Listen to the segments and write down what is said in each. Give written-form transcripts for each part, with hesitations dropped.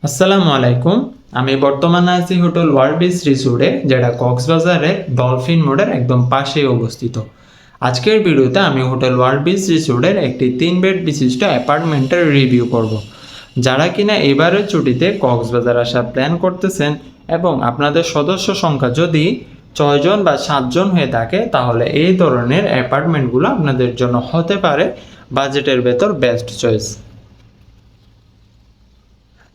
আসসালামু আলাইকুম। আমি বর্তমানে আছি হোটেল ওয়ার্ল্ড বিচ রিসোর্টে, যেটা কক্সবাজারের ডলফিন মোড়ের একদম পাশেই অবস্থিত। আজকের ভিডিওতে আমি হোটেল ওয়ার্ল্ড বিচ রিসোর্টের একটি 3 বেড বিশিষ্ট অ্যাপার্টমেন্টের রিভিউ করব। যারা কিনা এবারের ছুটিতে কক্সবাজার আসার প্ল্যান করতেছেন এবং আপনাদের সদস্য সংখ্যা যদি 6 জন বা 7 জন হয়ে থাকে, তাহলে এই ধরনের অ্যাপার্টমেন্টগুলো আপনাদের জন্য হতে পারে বাজেটের ভেতর বেস্ট চয়েস।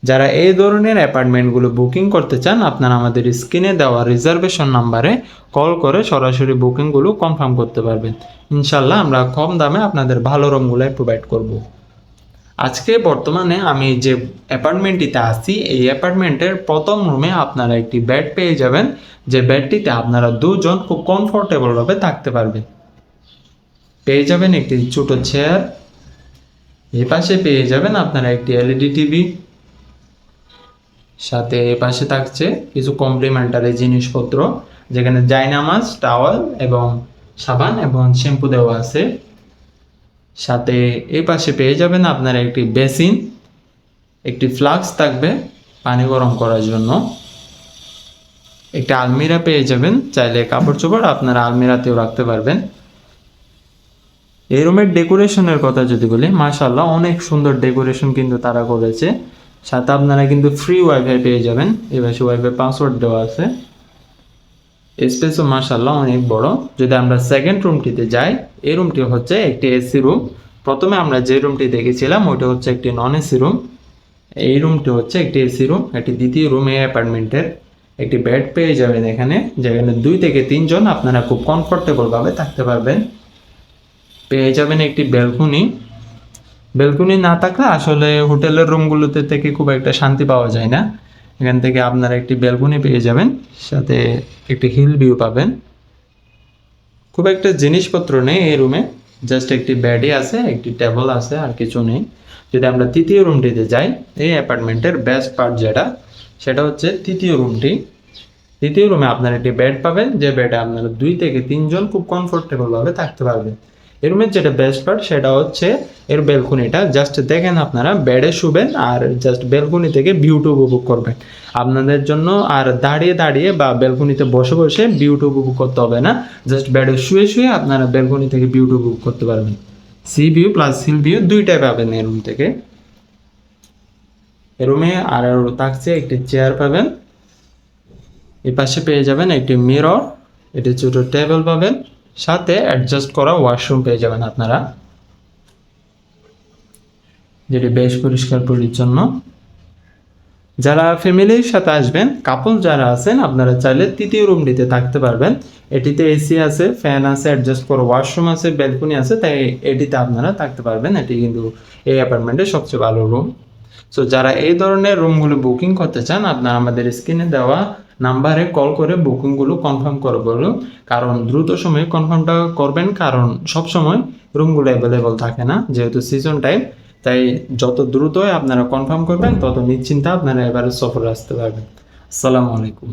যারা এই ধরনের অ্যাপার্টমেন্টগুলো বুকিং করতে চান, আপনারা আমাদের স্ক্রিনে দেওয়া রিজার্ভেশন নাম্বারে কল করে সরাসরি বুকিংগুলো কনফার্ম করতে পারবেন। ইনশাল্লাহ আমরা কম দামে আপনাদের ভালো রুমগুলোই প্রোভাইড করব। আজকে বর্তমানে আমি যে অ্যাপার্টমেন্টটিতে আছি, এই অ্যাপার্টমেন্টের প্রথম রুমে আপনারা একটি বেড পেয়ে যাবেন, যে বেডটিতে আপনারা দুজন খুব কমফোর্টেবলভাবে থাকতে পারবেন। পেয়ে যাবেন একটি ছোটো চেয়ার, এ পাশে পেয়ে যাবেন আপনারা একটি এলইডি টিভি, সাথে পাশে থাকছে কিছু কমপ্লিমেন্টারি জিনিসপত্র, যেখানে জায়নামাজ, টাওয়াল এবং সাবান এবং শ্যাম্পু দেওয়া আছে। সাথে এই পাশে পেয়ে যাবেন আপনারা একটি বেসিন, একটি ফ্লাক্স থাকবে পানি গরম করার জন্য, একটা আলমিরা পেয়ে যাবেন, চাইলে কাপড় চোপড় আপনারা আলমিরাতেও রাখতে পারবেন। এই রুমের ডেকোরেশনের কথা যদি বলি, মাশাআল্লাহ অনেক সুন্দর ডেকোরেশন কিন্তু তারা করেছে। সাথে আপনারা কিন্তু ফ্রি ওয়াইফাই পেয়ে যাবেন, এবার ওয়াইফাই পাসওয়ার্ড দেওয়া আছে। স্পেসও মাশাআল্লাহ অনেক বড়। যদি আমরা সেকেন্ড রুমটিতে যাই, এই রুমটি হচ্ছে একটি এসি রুম। প্রথমে আমরা যে রুমটি দেখেছিলাম ওইটা হচ্ছে একটি নন এসি রুম, এই রুমটি হচ্ছে একটি এসি রুম। একটি দ্বিতীয় রুম এই অ্যাপার্টমেন্টের। একটি বেড পেয়ে যাবেন এখানে, যেখানে 2 থেকে 3 জন আপনারা খুব কমফোর্টেবলভাবে থাকতে পারবেন। পেয়ে যাবেন একটি ব্যালকনি। ব্যালকনি না থাকলে আসলে হোটেলের রুমগুলোতে থেকে খুব একটা শান্তি পাওয়া যায় না। এখান থেকে আপনারা একটি ব্যালকনি পেয়ে যাবেন, সাথে একটি হিল ভিউ পাবেন। খুব একটা জিনিসপত্র নেই এই রুমে, জাস্ট একটি বেডই আছে, একটি টেবল আছে, আর কিছু নেই। যদি আমরা তৃতীয় রুমটিতে যাই, এই অ্যাপার্টমেন্টের বেস্ট পার্ট যেটা, সেটা হচ্ছে তৃতীয় রুমটি। তৃতীয় রুমে আপনারা একটি বেড পাবেন, যে বেডে আপনারা 2 থেকে 3 জন খুব কমফোর্টেবলভাবে থাকতে পারবেন। এই রুমের যেটা বেস্ট পার্ট সেটা হচ্ছে এর ব্যালকনিটা। জাস্ট দেখেন, আপনারা বেডে শুবেন আর জাস্ট ব্যালকনি থেকে ভিউটা উপভোগ করবেন। আপনাদের জন্য আর দাঁড়িয়ে দাঁড়িয়ে বা ব্যালকনিতে বসে বসে ভিউটা উপভোগ করতে হবে না, জাস্ট বেডে শুয়ে শুয়ে আপনারা ব্যালকনি থেকে ভিউটা উপভোগ করতে পারবেন। Sea view plus hill view দুইটাই পাবেন এই রুম থেকে। এই রুমে আর থাকছে একটি চেয়ার পাবেন, এই পাশে পেয়ে যাবেন একটি মিরর, একটি ছোটো টেবিল পাবেন, সাথে অ্যাডজাস্ট করা ওয়াশরুম পেয়ে যাবেন আপনারা, যেটি বেশ পরিষ্কার পরিচ্ছন্ন। যারা ফ্যামিলির সাথে আসবেন, কাপল যারা আছেন, আপনারা চাইলে তৃতীয় রুমটিতে থাকতে পারবেন। এটিতে এসি আছে, ফ্যান আছে, অ্যাডজাস্ট করা ওয়াশরুম আছে, ব্যালকনি আছে, তাই এটিতে আপনারা থাকতে পারবেন। এটি কিন্তু এই অ্যাপার্টমেন্টের সবচেয়ে ভালো রুম। সো যারা এই ধরনের রুমগুলো বুকিং করতে চান, আপনারা আমাদের স্ক্রিনে দেওয়া নাম্বারে কল করে বুকিংগুলো কনফার্ম করে বলুন। কারণ দ্রুত সময়ে কনফার্মটা করবেন, কারণ সব সময় রুমগুলো অ্যাভেলেবল থাকে না, যেহেতু সিজন টাইম। তাই যত দ্রুত আপনারা কনফার্ম করবেন, তত নিশ্চিন্তে আপনারা এবারে সফরে আসতে পারবেন। আসসালামু আলাইকুম।